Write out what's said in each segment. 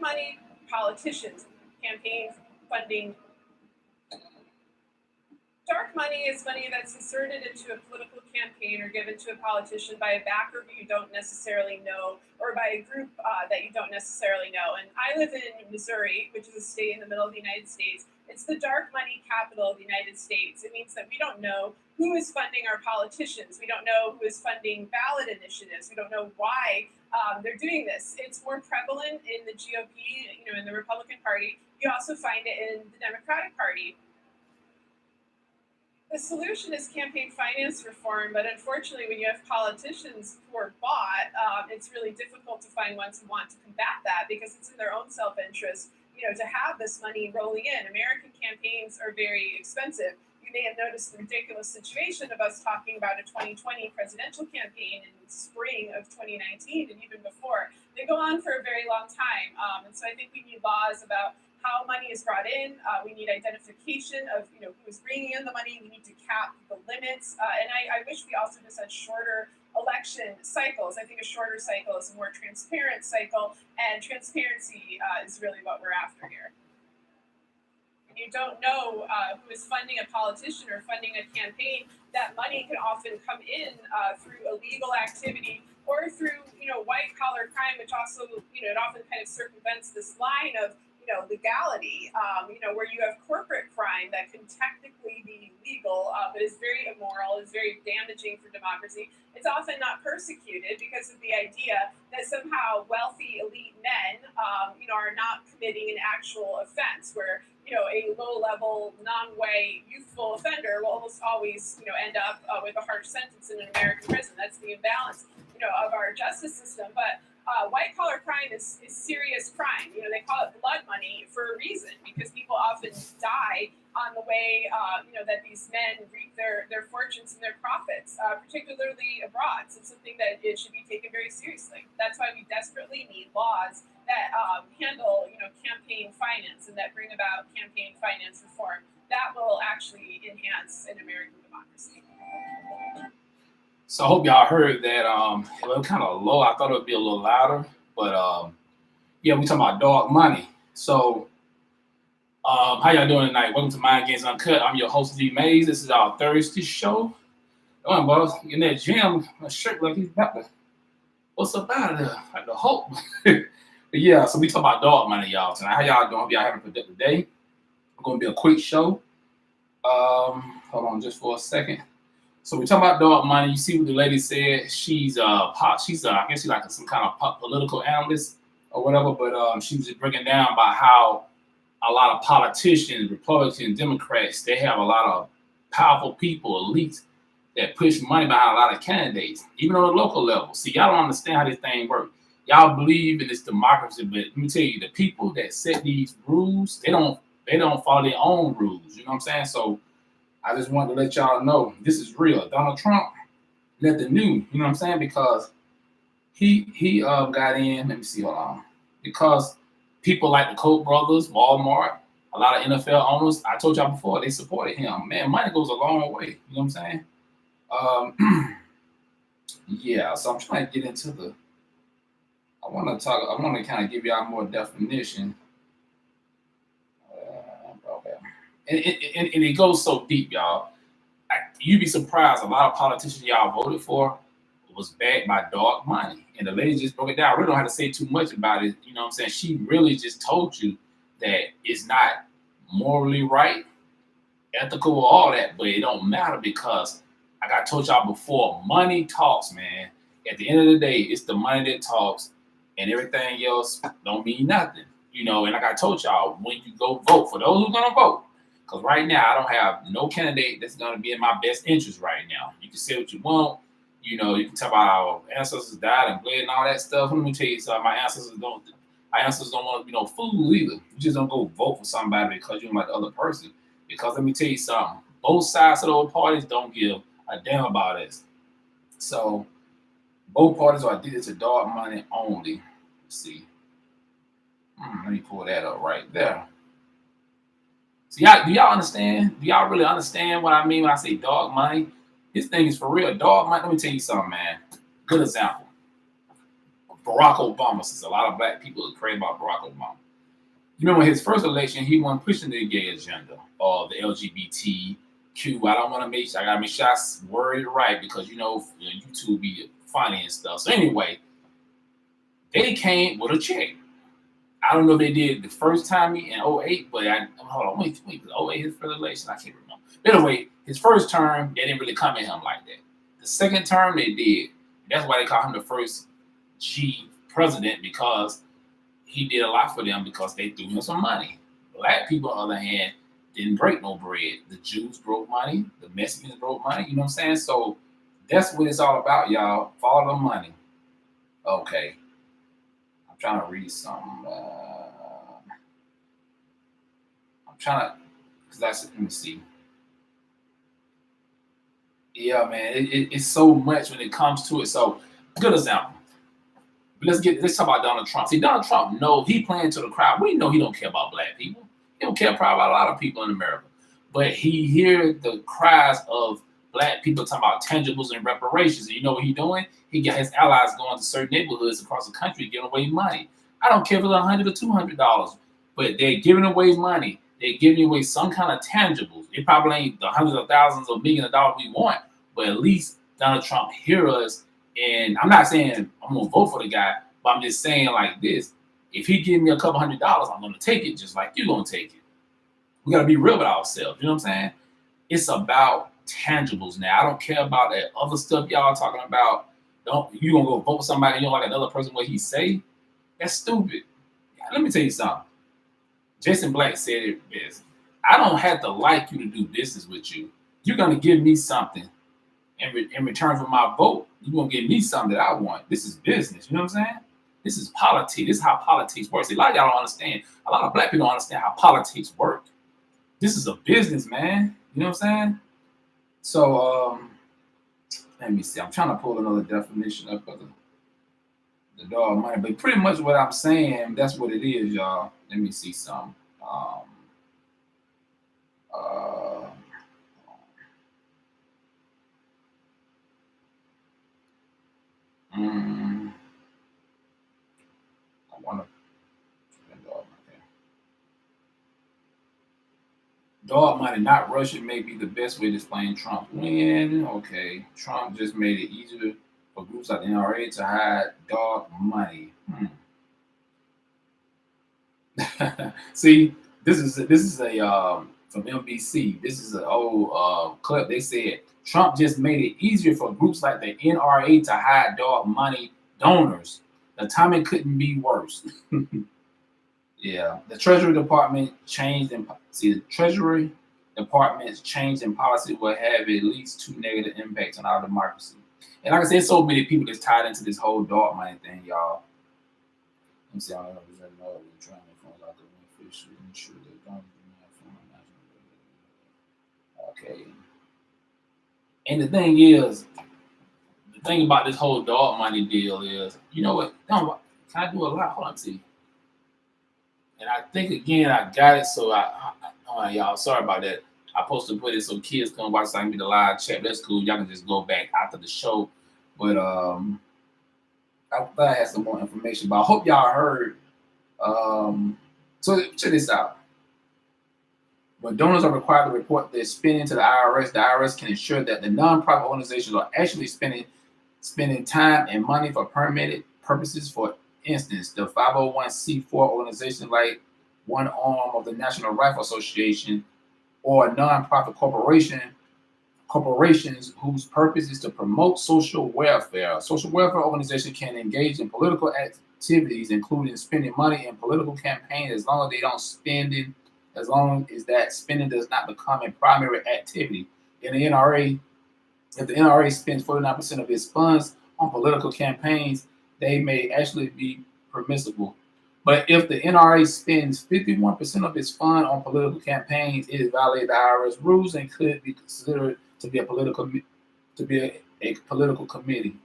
money, politicians, campaign funding. Dark money is money that's inserted into a political campaign or given to a politician by a backer who you don't necessarily know, or by a group that you don't necessarily know. And I live in Missouri, which is a state in the middle of the United States. It's the dark money capital of the United States. It means that we don't know who is funding our politicians. We don't know who is funding ballot initiatives. We don't know why they're doing this. It's more prevalent in the GOP, in the Republican Party. You also find it in the Democratic Party. The solution is campaign finance reform, but unfortunately, when you have politicians who are bought, it's really difficult to find ones who want to combat that because it's in their own self-interest, to have this money rolling in. American campaigns are very expensive. You may have noticed the ridiculous situation of us talking about a 2020 presidential campaign in spring of 2019 and even before. They go on for a very long time, and so I think we need laws about how money is brought in. We need identification of who's bringing in the money. We need to cap the limits, and I wish we also just had shorter election cycles. I think a shorter cycle is a more transparent cycle, and transparency is really what we're after here. When you don't know who is funding a politician or funding a campaign, that money can often come in through illegal activity or through white collar crime, which also it often kind of circumvents this line of legality, where you have corporate crime that can technically be legal, but is very immoral, is very damaging for democracy. It's often not persecuted because of the idea that somehow wealthy elite men, are not committing an actual offense, where a low-level, non-white, youthful offender will almost always, end up with a harsh sentence in an American prison. That's the imbalance, of our justice system. But white collar crime is serious crime. They call it blood money for a reason because people often die on the way, that these men reap their fortunes and their profits, particularly abroad. So it's something that it should be taken very seriously. That's why we desperately need laws that handle, campaign finance and that bring about campaign finance reform. That will actually enhance an American democracy. So I hope y'all heard that. It was kind of low. I thought it would be a little louder, but yeah, we talking about dog money. So how y'all doing tonight? Welcome to Mind Games Uncut. I'm your host D.Mayes. This is our Thursday show. Oh, boss, in that gym, a shirt like he's about to. What's up out of there? Like the hope. But yeah, so we talk about dog money, y'all tonight. How y'all doing? Hope y'all having a productive day. It's gonna be a quick show. Hold on just for a second. So we talk about dog money. You see what the lady said. She's I guess she's like some kind of political analyst or whatever. But she was just breaking down about how a lot of politicians, Republicans, Democrats, they have a lot of powerful people, elites that push money behind a lot of candidates, even on the local level. See, y'all don't understand how this thing works. Y'all believe in this democracy, but let me tell you, the people that set these rules, they don't follow their own rules. You know what I'm saying? So I just wanted to let y'all know this is real. Donald Trump let the new, you know what I'm saying? Because he got in, let me see, hold on. Because people like the Koch brothers, Walmart, a lot of NFL owners, I told y'all before, they supported him. Man, money goes a long way. You know what I'm saying? Yeah, so I'm trying to get into I want to kind of give y'all more definition. Okay. And it goes so deep, y'all. You'd be surprised. A lot of politicians y'all voted for was backed by dark money. And the lady just broke it down. I really don't have to say too much about it. You know what I'm saying? She really just told you that it's not morally right, ethical, or all that, but it don't matter because, like I told y'all before, money talks, man. At the end of the day, it's the money that talks, and everything else don't mean nothing. And like I told y'all, when you go vote, for those who are gonna vote, because right now I don't have no candidate that's gonna be in my best interest right now. You can say what you want, you can talk about our ancestors died and bled and all that stuff. Let me tell you something, my ancestors don't want to be no fools either. You just don't go vote for somebody because you don't like the other person. Because let me tell you something, both sides of those parties don't give a damn about us. So both parties are addicted to dark money only. Let's see. Let me pull that up right there. So do y'all understand? Do y'all really understand what I mean when I say dog money? This thing is for real. Dog money. Let me tell you something, man. Good example. Barack Obama, since a lot of black people are crazy about Barack Obama. You remember his first election, he wasn't pushing the gay agenda or the LGBTQ. I don't want to make sure, I got to make sure I word it right because, YouTube be funny and stuff. So anyway, they came with a check. I don't know if they did the first time in '08, but hold on, wait, '08 his first election? I can't remember. But anyway, his first term, they didn't really come at him like that. The second term, they did. That's why they call him the first G president because he did a lot for them because they threw him some money. Black people, on the other hand, didn't break no bread. The Jews broke money. The Mexicans broke money. You know what I'm saying? So that's what it's all about, y'all. Follow the money. Okay. I'm trying to read some. I'm trying to, let me see. Yeah, man, it's so much when it comes to it. So, good example. Let's talk about Donald Trump. See, Donald Trump knows he playing to the crowd. We know he don't care about black people. He don't care probably about a lot of people in America. But he hear the cries of black people talking about tangibles and reparations. And you know what he doing? He got his allies going to certain neighborhoods across the country giving away money. I don't care if it's $100 or $200, but they're giving away money. They're giving away some kind of tangibles. It probably ain't the hundreds of thousands or millions of dollars we want, but at least Donald Trump hear us. And I'm not saying I'm gonna vote for the guy, but I'm just saying like this: if he give me a couple $100, I'm gonna take it, just like you gonna take it. We gotta be real with ourselves. You know what I'm saying? It's about tangibles now. I don't care about that other stuff y'all talking about. Don't you gonna go vote for somebody you don't like another person what he say? That's stupid. Let me tell you something. Jason Black said it best. I don't have to like you to do business with you. You're gonna give me something in return for my vote. You're gonna give me something that I want. This is business. You know what I'm saying? This is politics. This is how politics works. See, a lot of y'all don't understand. A lot of black people don't understand how politics work. This is a business, man. You know what I'm saying? So let me see. I'm trying to pull another definition up of the dog money, but pretty much what I'm saying, that's what it is, y'all. Let me see some. Uh, I want to. Dog money, not Russia, may be the best way to explain Trump win. Okay, Trump just made it easier for groups like the NRA to hide dog money. See, this is a from NBC. This is an old clip. They said Trump just made it easier for groups like the NRA to hide dog money donors. The timing couldn't be worse. Yeah, the Treasury Department changed in the Treasury Department's change in policy will have at least two negative impacts on our democracy. And like I said, so many people that's tied into this whole dog money thing, y'all. Let me see. I don't know if there's another trying to find out the fish and sure they don't okay. And the thing about this whole dog money deal is, you know what? Can I do a lot? Hold on, see. And I think again, I got it. So y'all, sorry about that. I supposed to put it so kids can watch. So I can be the live chat. That's cool. Y'all can just go back after the show. But I thought I had some more information. But I hope y'all heard. So check this out. When donors are required to report their spending to the IRS can ensure that the nonprofit organizations are actually spending time and money for permitted purposes. For instance, the 501c4 organization like one arm of the National Rifle Association or a nonprofit corporations whose purpose is to promote social welfare. Social welfare organizations can engage in political activities, including spending money in political campaigns, as long as that spending does not become a primary activity. In the NRA, if the NRA spends 49% of its funds on political campaigns, they may actually be permissible. But if the NRA spends 51% of its fund on political campaigns, it is violating the IRS rules and could be considered to be a political committee.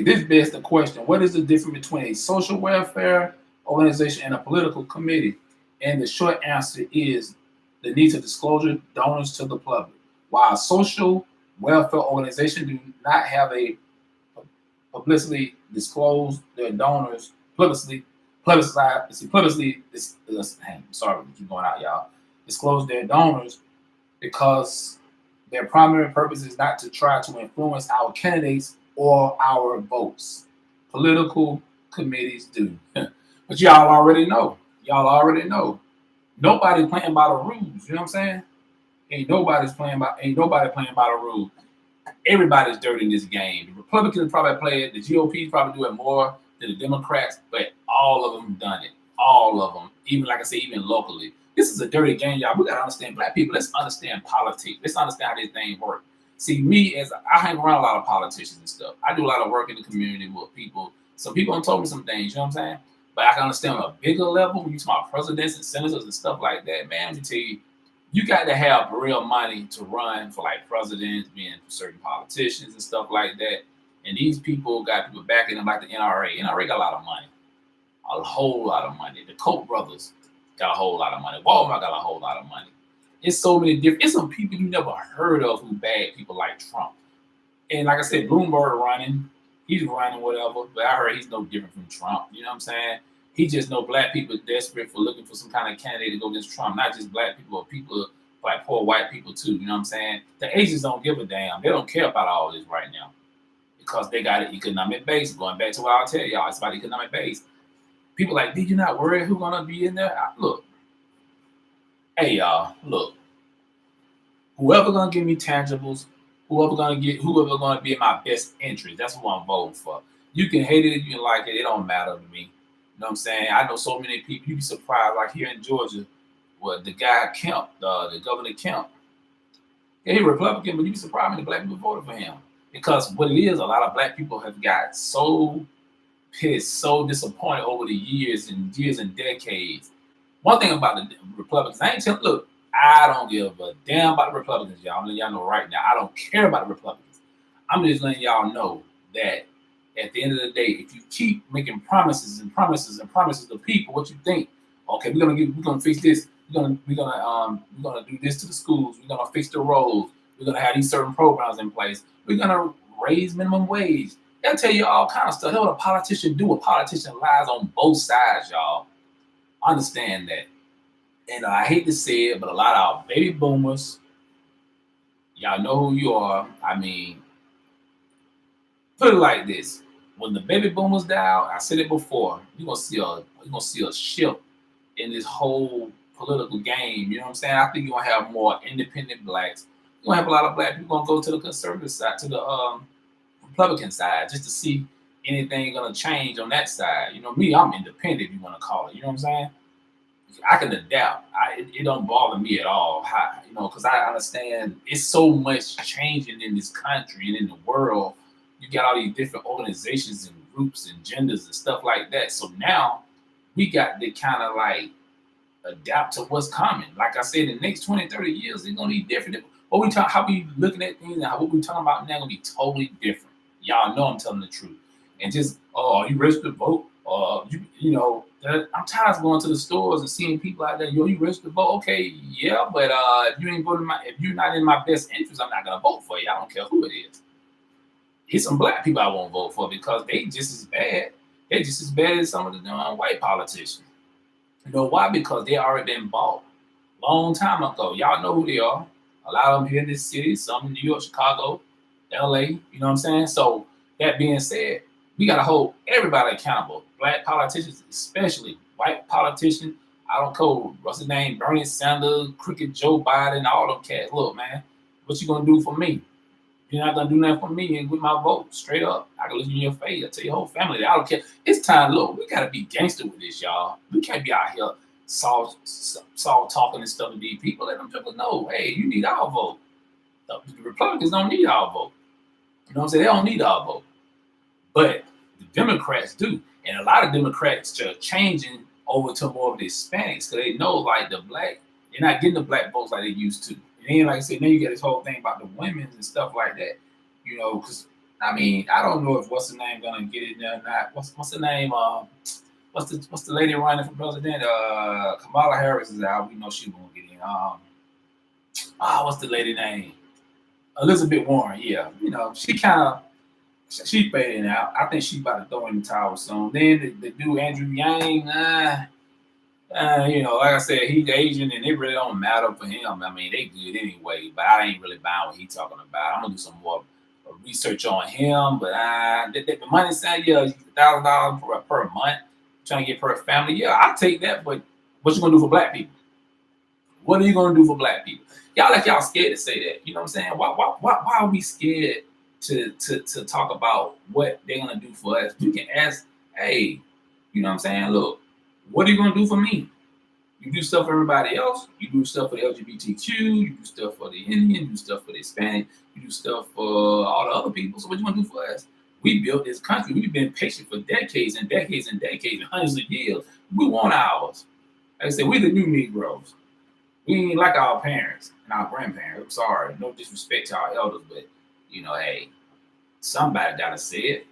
This begs the question: what is the difference between a social welfare organization and a political committee? And the short answer is the need to disclosure donors to the public. While social welfare organizations do not have a publicly disclose their donors, sorry, keep going out, y'all. Disclose their donors because their primary purpose is not to try to influence our candidates or our votes. Political committees do. But y'all already know. Y'all already know. Nobody's playing by the rules. You know what I'm saying? Ain't nobody playing by the rules. Everybody's dirty in this game. The Republicans probably play it. The GOP probably do it more than the Democrats, but all of them done it. All of them. Even like I say, even locally. This is a dirty game, y'all. We gotta understand black people. Let's understand politics. Let's understand how this thing works. See, me as I hang around a lot of politicians and stuff. I do a lot of work in the community with people. Some people have told me some things, you know what I'm saying? But I can understand on a bigger level when you talk about presidents and senators and stuff like that, man. Let me tell you, you got to have real money to run for like presidents, being certain politicians and stuff like that. And these people got people backing them like the NRA. NRA got a lot of money, a whole lot of money. The Koch brothers got a whole lot of money. Walmart got a whole lot of money. It's so many different. It's some people you never heard of who bad people like Trump. And like I said, Bloomberg running, he's running whatever. But I heard he's no different from Trump. You know what I'm saying? He just know black people desperate for looking for some kind of candidate to go against Trump. Not just black people, but people like poor white people too. You know what I'm saying? The Asians don't give a damn. They don't care about all this right now because they got an economic base. Going back to what I'll tell y'all, it's about economic base. People like, did you not worry who's gonna be in there? Look, hey y'all, look. Whoever gonna give me tangibles, whoever gonna be in my best interest, that's who I'm voting for. You can hate it if you like it, it don't matter to me. You know what I'm saying? I know so many people, you'd be surprised, like here in Georgia, well, the guy Kemp, the Governor Kemp, yeah, he's Republican, but you'd be surprised how many black people voted for him. Because what it is, a lot of black people have got so pissed, so disappointed over the years and decades. One thing about the Republicans, I ain't telling, look, I don't give a damn about the Republicans, y'all. I'm letting y'all know right now. I don't care about the Republicans. I'm just letting y'all know that at the end of the day, if you keep making promises and promises and promises to people, what you think? Okay, we're gonna fix this. We're gonna do this to the schools. We're gonna fix the roads. We're gonna have these certain programs in place. We're gonna raise minimum wage. They'll tell you all kind of stuff. That's what a politician do. A politician lies on both sides, y'all. Understand that. And I hate to say it, but a lot of our baby boomers, y'all know who you are. I mean, put it like this: when the baby boomers die out, I said it before, you're gonna see a shift in this whole political game. You know what I'm saying? I think you're gonna have more independent blacks. You're gonna have a lot of black people gonna go to the conservative side, to the Republican side, just to see anything gonna change on that side. You know me, I'm independent, if you want to call it. You know what I'm saying? I can adapt. It don't bother me at all. Because I understand it's so much changing in this country and in the world. You got all these different organizations and groups and genders and stuff like that. So now we got to kind of like adapt to what's coming. Like I said, in the next 20, 30 years, it's gonna be different. How we looking at things and what we talking about now gonna be totally different. Y'all know I'm telling the truth. And just, oh, you registered to vote? I'm tired of going to the stores and seeing people out there. Yo, you registered to vote? Okay, yeah, but if you're not in my best interest, I'm not gonna vote for you. I don't care who it is. It's some black people I won't vote for because they just as bad. They're just as bad as some of the white politicians. You know why? Because they already been bought long time ago. Y'all know who they are. A lot of them here in this city, some in New York, Chicago, LA. You know what I'm saying? So that being said, we gotta hold everybody accountable. Black politicians, especially white politicians. I don't know what's his name, Bernie Sanders, Crooked Joe Biden, all them cats. Look, man, what you gonna do for me? You're not gonna do nothing for me and with my vote. Straight up. I can look in your face. I tell your whole family that I don't care. It's time, look, we gotta be gangster with this, y'all. We can't be out here soft talking and stuff to these people. Let them people know, hey, you need our vote. The Republicans don't need our vote. You know what I'm saying? They don't need our vote. But the Democrats do. And a lot of Democrats are changing over to more of the Hispanics because they know like they're not getting the black votes like they used to. And then, like I said, then you get this whole thing about the women and stuff like that. Because I mean, I don't know if what's the name gonna get it there or not. What's the name? What's the lady running for president? Kamala Harris is out. We know she won't get in. What's the lady name? Elizabeth Warren. Yeah, she kind of. She fading out. I think she about to throw in the towel soon. Then the dude Andrew Yang, like I said, he's Asian and it really don't matter for him. I mean, they good anyway, but I ain't really buying what he's talking about. I'm gonna do some more research on him, but the money saying, yeah, $1,000 per month, trying to get per family. Yeah, I'll take that, but what you gonna do for black people? What are you gonna do for black people? Y'all scared to say that. You know what I'm saying? Why are we scared to talk about what they're gonna do for us? You can ask, hey, you know what I'm saying? Look, what are you gonna do for me? You do stuff for everybody else. You do stuff for the LGBTQ. You do stuff for the Indian. You do stuff for the Hispanic. You do stuff for all the other people. So what you want to do for us? We built this country. We've been patient for decades and decades and decades and hundreds of years. We want ours. Like I said, we the new Negroes. We ain't like our parents and our grandparents. I'm sorry, no disrespect to our elders, but hey, somebody gotta say it.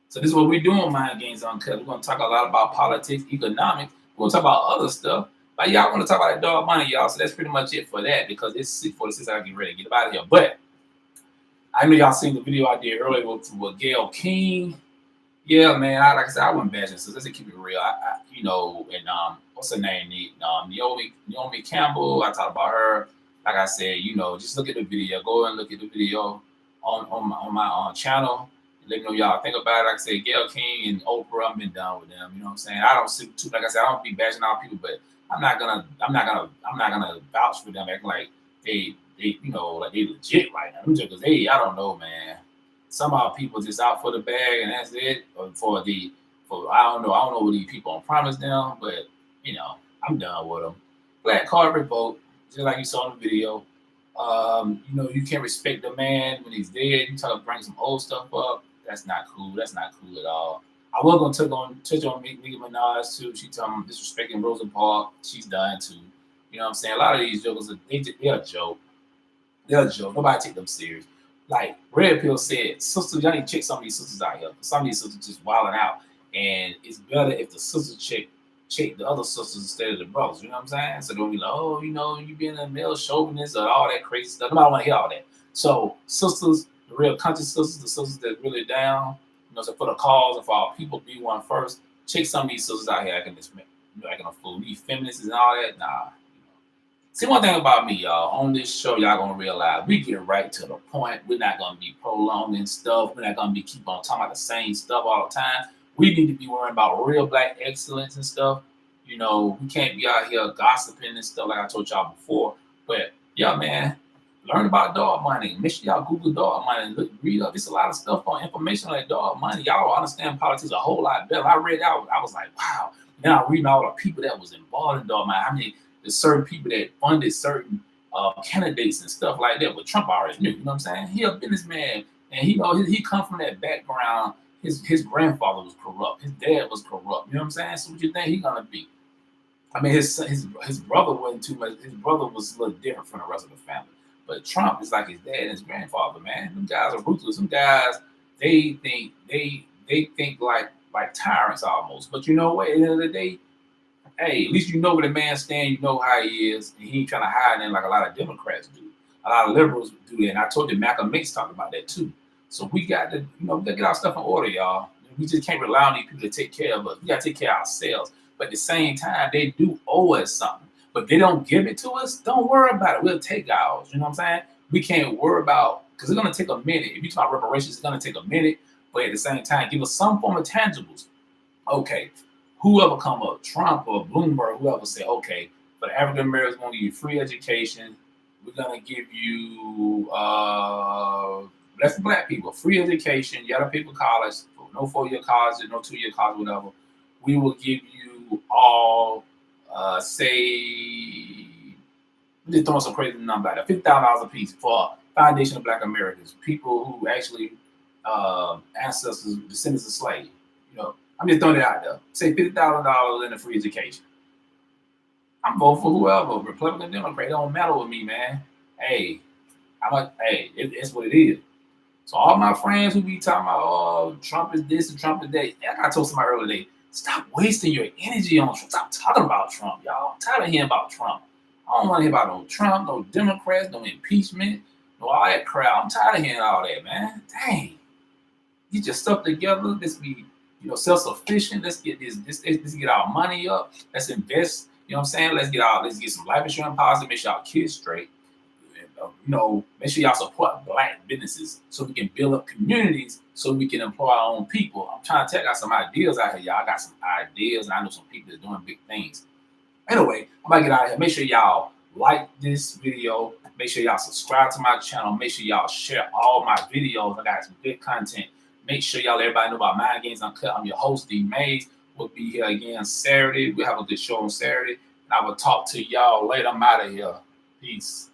So this is what we're doing, Mind Games Uncut. We're gonna talk a lot about politics, economics. We're gonna talk about other stuff. But y'all want to talk about that dog money, y'all. So that's pretty much it for that because it's 6:46. I get ready to get out of here. But I know y'all seen the video I did earlier with Gayle King. Yeah, man. Like I said, I wasn't bashing. So let's keep it real. And what's her name? Naomi Campbell. I talked about her. Like I said, just look at the video. Go and look at the video on my channel. Let me know y'all think about it. Like I said, Gayle King and Oprah, I've been done with them. You know what I'm saying? I don't see too. Like I said, I don't be bashing out people, but I'm not gonna vouch for them acting like they like they legit right now. Because I don't know, man. Some of our people just out for the bag and that's it. Or I don't know what these people on promise them, but I'm done with them. Black card revolt, just like you saw in the video. You can't respect the man when he's dead. You try to bring some old stuff up. That's not cool. That's not cool at all. I was gonna touch on Nicki Minaj too. She told me disrespecting Rosa Parks. She's done too. You know what I'm saying? A lot of these jokers, they're a joke. They're a joke. Nobody take them serious. Like Red Pill said, sisters, y'all need to check some of these sisters out here. Some of these sisters just wilding out. And it's better if the sisters check the other sisters instead of the brothers. You know what I'm saying? So don't be like, oh, you being a male chauvinist or all that crazy stuff. Nobody want to hear all that. So sisters, the real country sisters, the sisters that really down, so for the cause and for our people, be one first. Check some of these sisters out here acting a fool. These feminists and all that, nah. See, one thing about me, y'all, on this show, y'all gonna realize we get right to the point. We're not gonna be prolonging stuff. We're not gonna be keep on talking about the same stuff all the time. We need to be worrying about real black excellence and stuff. We can't be out here gossiping and stuff like I told y'all before. But yeah, man, learn about dog money. Make sure y'all Google dog money. Read up. There's a lot of stuff on information on that dog money. Y'all understand politics a whole lot better. I read out. I was like, wow. Now I'm reading all the people that was involved in dog money. I mean, there's certain people that funded certain candidates and stuff like that. But Trump already knew. You know what I'm saying? He a businessman, and he come from that background. His grandfather was corrupt. His dad was corrupt. You know what I'm saying? So what you think he gonna be? I mean, his brother wasn't too much. His brother was a little different from the rest of the family. But Trump is like his dad and his grandfather, man. Them guys are ruthless. Them guys, they think like tyrants almost. But you know what? At the end of the day, hey, at least you know where the man stands. You know how he is, and he ain't trying to hide in like a lot of Democrats do. A lot of liberals do that. And I told you, Malcolm X talked about that too. So we got to, we got to get our stuff in order, y'all. We just can't rely on these people to take care of us. We got to take care of ourselves. But at the same time, they do owe us something. But they don't give it to us. Don't worry about it. We'll take ours. You know what I'm saying? We can't worry about, because it's going to take a minute. If you talk about reparations, it's going to take a minute. But at the same time, give us some form of tangibles. Okay, whoever come up, Trump or Bloomberg, whoever say, okay, for the African Americans, we're going to give you free education. We're going to give you, that's for black people, free education. You got to pay for college, no 4-year college, no 2-year college, whatever. We will give you all, say, we're just throwing some crazy number out there, $50,000 a piece for Foundation of Black Americans, people who actually ancestors, descendants of slaves. I'm just throwing it out there. Say $50,000 in a free education. I'm voting for whoever, Republican, Democrat. It don't matter with me, man. Hey, it's what it is. So all my friends who be talking about, oh, Trump is this and Trump is that. Like I told somebody earlier today, stop wasting your energy on Trump. Stop talking about Trump, y'all. I'm tired of hearing about Trump. I don't want to hear about no Trump, no Democrats, no impeachment, no all that crap. I'm tired of hearing all that, man. Dang. get your stuff together. Let's be, self-sufficient. Let's get let's get our money up. Let's invest. You know what I'm saying? Let's get some life insurance policy. Make sure our kids straight. Make sure y'all support Black businesses so we can build up communities so we can employ our own people. I'm trying to take out some ideas out here, y'all. I got some ideas, and I know some people that's doing big things. Anyway, I'm gonna get out of here. Make sure y'all like this video. Make sure y'all subscribe to my channel. Make sure y'all share all my videos. I got some good content. Make sure y'all everybody know about Mind Games Uncut. I'm your host, D.Mayes. We'll be here again Saturday. We'll have a good show on Saturday. And I will talk to y'all later. I'm out of here. Peace.